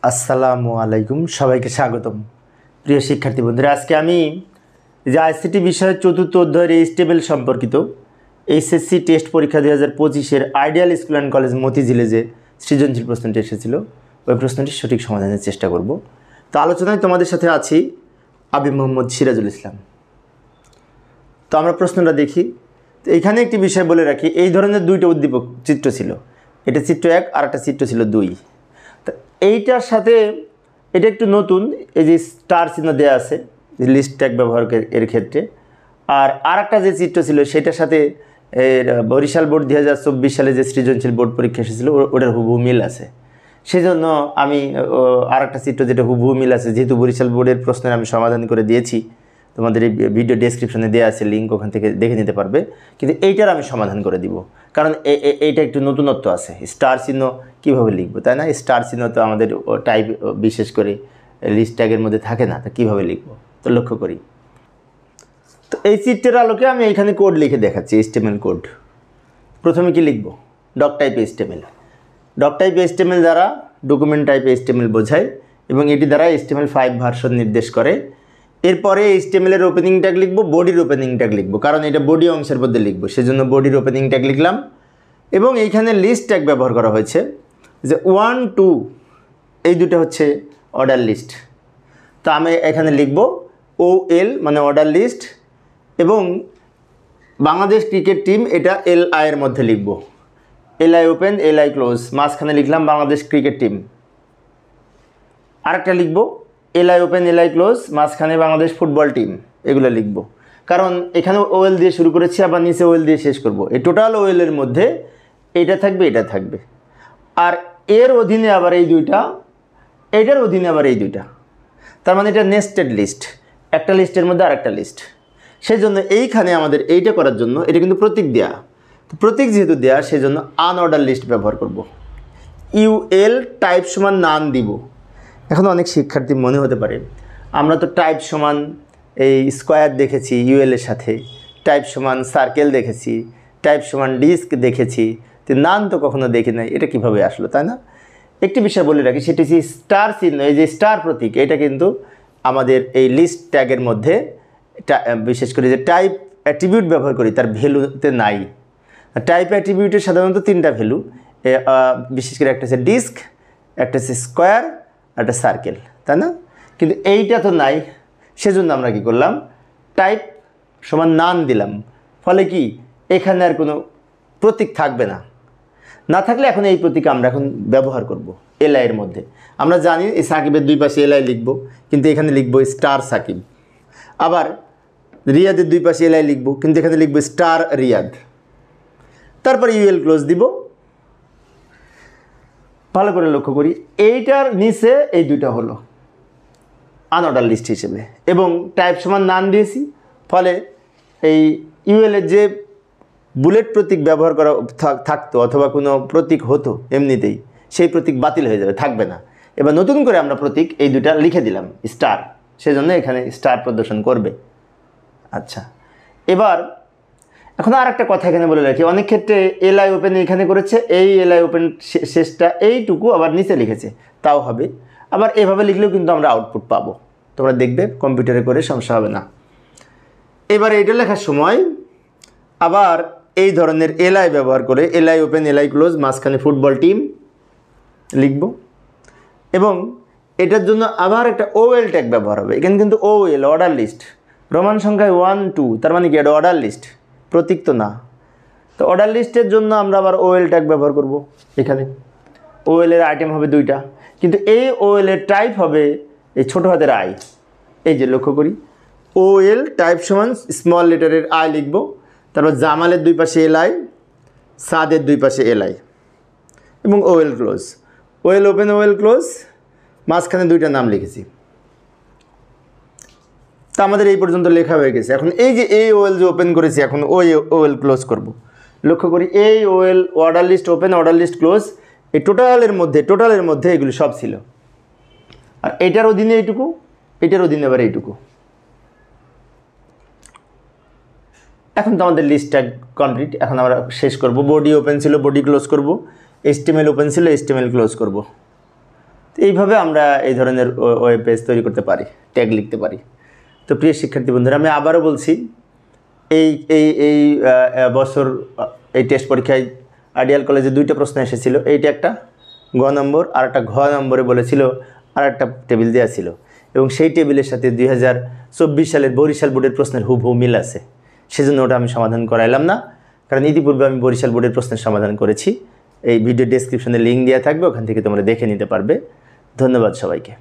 আসসালামু আলাইকুম, সবাইকে স্বাগতম। প্রিয় শিক্ষার্থী বন্ধুরা, আজকে আমি যে আইসিটি বিষয়ের চতুর্থ অধ্যায়ের এইচটিএমএল সম্পর্কিত এইচএসসি টেস্ট পরীক্ষা 2025-এর আইডিয়াল স্কুল অ্যান্ড কলেজ মতিঝিলে যে সৃজনশীল প্রশ্নটি এসেছিল ওই প্রশ্নটির সঠিক সমাধানের চেষ্টা করব। তো আলোচনায় তোমাদের সাথে আছি আমি মোহাম্মদ সিরাজুল ইসলাম। তো আমরা প্রশ্নটা দেখি। তো এখানে একটি বিষয় বলে রাখি, এই ধরনের দুইটা উদ্দীপক চিত্র ছিল, এটা চিত্র 1 আর একটা চিত্র ছিল 2। তো এইটার সাথে এটা একটু নতুন, এই যে স্টার চিহ্ন দেওয়া আছে লিস্ট ট্যাগ ব্যবহারের এর ক্ষেত্রে। আর একটা যে চিত্র ছিল সেটার সাথে বরিশাল বোর্ড 2024 সালে যে সৃজনশীল বোর্ড পরীক্ষা এসেছিলো ওটার হুবহু মিল আছে। সেই জন্য আমি একটা চিত্র যেটা হুবহু মিল আছে, যেহেতু বরিশাল বোর্ডের প্রশ্নের আমি সমাধান করে দিয়েছি, তোমাদের এই ভিডিও ডেসক্রিপশনে দেওয়া আছে লিঙ্ক, ওখান থেকে দেখে নিতে পারবে। কিন্তু এইটার আমি সমাধান করে দিব, কারণ এইটা একটু নতুনত্ব আছে। স্টার চিহ্ন কীভাবে লিখবো, তাই না? স্টার চিহ্ন তো আমাদের টাইপ বিশেষ করে লিস্ট ট্যাগের মধ্যে থাকে না, তো কীভাবে লিখবো তো লক্ষ্য করি। তো এই চিত্রের আলোকে আমি এখানে কোড লিখে দেখাচ্ছি, এইচটিএমএল কোড। প্রথমে কি লিখব? Doctype HTML. Doctype HTML দ্বারা ডকুমেন্ট টাইপ এইচটিএমএল বোঝায় এবং এটি দ্বারা HTML5 ভার্সন নির্দেশ করে। এরপরে HTML-এর ওপেনিং ট্যাগ লিখব, বডির ওপেনিং ট্যাগ লিখব, কারণ এটা বডি অংশের মধ্যে লিখব, সেজন্য বডির ওপেনিং ট্যাগ লিখলাম। এবং এইখানে লিস্ট ট্যাগ ব্যবহার করা হয়েছে, যে 1, 2 এই দুটো হচ্ছে অর্ডার লিস্ট। তো আমি এখানে লিখব OL মানে অর্ডার লিস্ট, এবং বাংলাদেশ ক্রিকেট টিম এটা LI এর মধ্যে লিখব। LI ওপেন LI ক্লোজ, মাঝখানে লিখলাম বাংলাদেশ ক্রিকেট টিম। আরেকটা লিখব LI ওপেন LI ক্লোজ, মাঝখানে বাংলাদেশ ফুটবল টিম, এগুলো লিখব। কারণ এখানে OL দিয়ে শুরু করেছি, আবার নিচে OL দিয়ে শেষ করব। এই টোটাল OL এর মধ্যে এটা থাকবে, এটা থাকবে, আর এর অধীনে আবার এই দুইটা, এটার অধীনে আবার এই দুইটা। তার মানে এটা নেস্টেড লিস্ট, একটা লিস্টের মধ্যে আরেকটা লিস্ট। সেই জন্য এইখানে আমাদের এইটা করার জন্য এটা কিন্তু প্রতীক দেয়া, তো প্রতীক যেহেতু দেয়া সেজন্য আনঅর্ডার লিস্ট ব্যবহার করব। UL টাইপ সমান নান দিব। এখন অনেক শিক্ষার্থী মনে হতে পারে আমরা তো টাইপ সমান এই স্কোয়ার দেখেছি UL এর সাথে, টাইপ সমান সার্কেল দেখেছি, টাইপ সমান ডিস্ক দেখেছি, তো নান তো কখনো দেখি নাই, এটা কিভাবে আসলো, তাই না? একটি বিষয় বলে রাখি, সেটি হচ্ছে স্টার চিহ্ন, এই যে স্টার প্রতীক, এটা কিন্তু আমাদের এই লিস্ট ট্যাগের মধ্যে বিশেষ করে যে টাইপ অ্যাট্রিবিউট ব্যবহার করি তার ভ্যালুতে নাই। টাইপ অ্যাট্রিবিউটের সাধারণত 3টা ভ্যালু, বিশেষ করে একটা হচ্ছে ডিস্ক, একটা হচ্ছে স্কোয়ার, একটা সার্কেল, তাই না? কিন্তু এইটা তো নাই, সেজন্য আমরা কি করলাম, টাইপ সমান নান দিলাম। ফলে কি এখানে আর কোনো প্রতীক থাকবে না, না থাকলে এখন এই প্রতীক আমরা এখন ব্যবহার করব LI এর মধ্যে। আমরা জানি এই সাকিবের দুই পাশে LI লিখব, কিন্তু এখানে লিখব স্টার সাকিব। আবার রিয়াদের দুই পাশে LI লিখব, কিন্তু এখানে লিখব স্টার রিয়াদ। তারপর UL ক্লোজ দিব। ভালো করে লক্ষ্য করি, এইটার নিচে এই দুইটা হলো আনঅর্ডার লিস্ট হিসেবে, এবং টাইপ সমান নান দিয়েছি। ফলে এই UL এর যে বুলেট প্রতীক ব্যবহার করা থাকতো অথবা কোনো প্রতীক হতো এমনিতেই, সেই প্রতীক বাতিল হয়ে যাবে, থাকবে না। এবার নতুন করে আমরা প্রতীক এই দুইটা লিখে দিলাম স্টার, সেজন্য এখানে স্টার প্রদর্শন করবে। আচ্ছা, এখন আর একটা কথা এখানে বলে রাখি, অনেক ক্ষেত্রে LI ওপেন এখানে করেছে, এই LI ওপেন শেষটা এইটুকু আবার নিচে লিখেছে, তাও হবে। আবার এভাবে লিখলেও কিন্তু আমরা আউটপুট পাবো, তোমরা দেখবে কম্পিউটারে করে, সমস্যা হবে না। এবার এইটা লেখার সময় আবার এই ধরনের LI ব্যবহার করে LI ওপেন LI ক্লোজ, মাঝখানে ফুটবল টিম লিখব। এবং এটার জন্য আবার একটা OL ট্যাগ ব্যবহার হবে। এখানে কিন্তু OL অর্ডার লিস্ট, রোমান সংখ্যায় 1, 2, তার মানে কি এটা অর্ডার লিস্ট, প্রতীক তো না। তো অর্ডার লিস্টের জন্য আমরা আবার OL ট্যাগ ব্যবহার করব। এখানে OL এর আইটেম হবে 2টা, কিন্তু এই OL এর টাইপ হবে এই ছোটো হাতের I। এই যে লক্ষ্য করি, OL টাইপ সমান স্মল লেটারের I লিখব। তারপর জামালের দুই পাশে LI, সাদের দুই পাশে LI, এবং OL close, OL open OL close, মাঝখানে 2টা নাম লিখেছি। তা আমাদের এই পর্যন্ত লেখা হয়ে গেছে। এখন এই যে এই OL যে ওপেন করেছি, এখন OL ক্লোজ করব। লক্ষ্য করি এই OL order list open order list close, এই টোটালের মধ্যে এগুলো সব ছিল। আর এটার অধীনে এইটুকু, এটার অধীনে আবার এইটুকু। এখন তো আমাদের লিস্ট ট্যাগ কমপ্লিট। এখন আমরা শেষ করব। বডি ওপেন ছিল, বডি ক্লোজ করব। HTML ওপেন ছিল, HTML ক্লোজ করব। এইভাবে আমরা এই ধরনের ওয়েব পেজ তৈরি করতে পারি, ট্যাগ লিখতে পারি। তো প্রিয় শিক্ষার্থী বন্ধুরা, আমি আবারও বলছি, এই এই এই বছর এই টেস্ট পরীক্ষায় আইডিয়াল কলেজে 2টা প্রশ্ন এসেছিল। এইটা একটা গ নম্বর, আর একটা ঘ নম্বরে বলেছিল আর একটা টেবিল দেওয়া ছিল, এবং সেই টেবিলের সাথে 2024 সালের বরিশাল বোর্ডের প্রশ্নের হুবহু মিল আছে। সেজন্য ওটা আমি সমাধান করাইলাম না, কারণ ইতিপূর্বে আমি বরিশাল বোর্ডের প্রশ্নের সমাধান করেছি। এই ভিডিও ডেসক্রিপশনে লিঙ্ক দেওয়া থাকবে, ওখান থেকে তোমরা দেখে নিতে পারবে। ধন্যবাদ সবাইকে।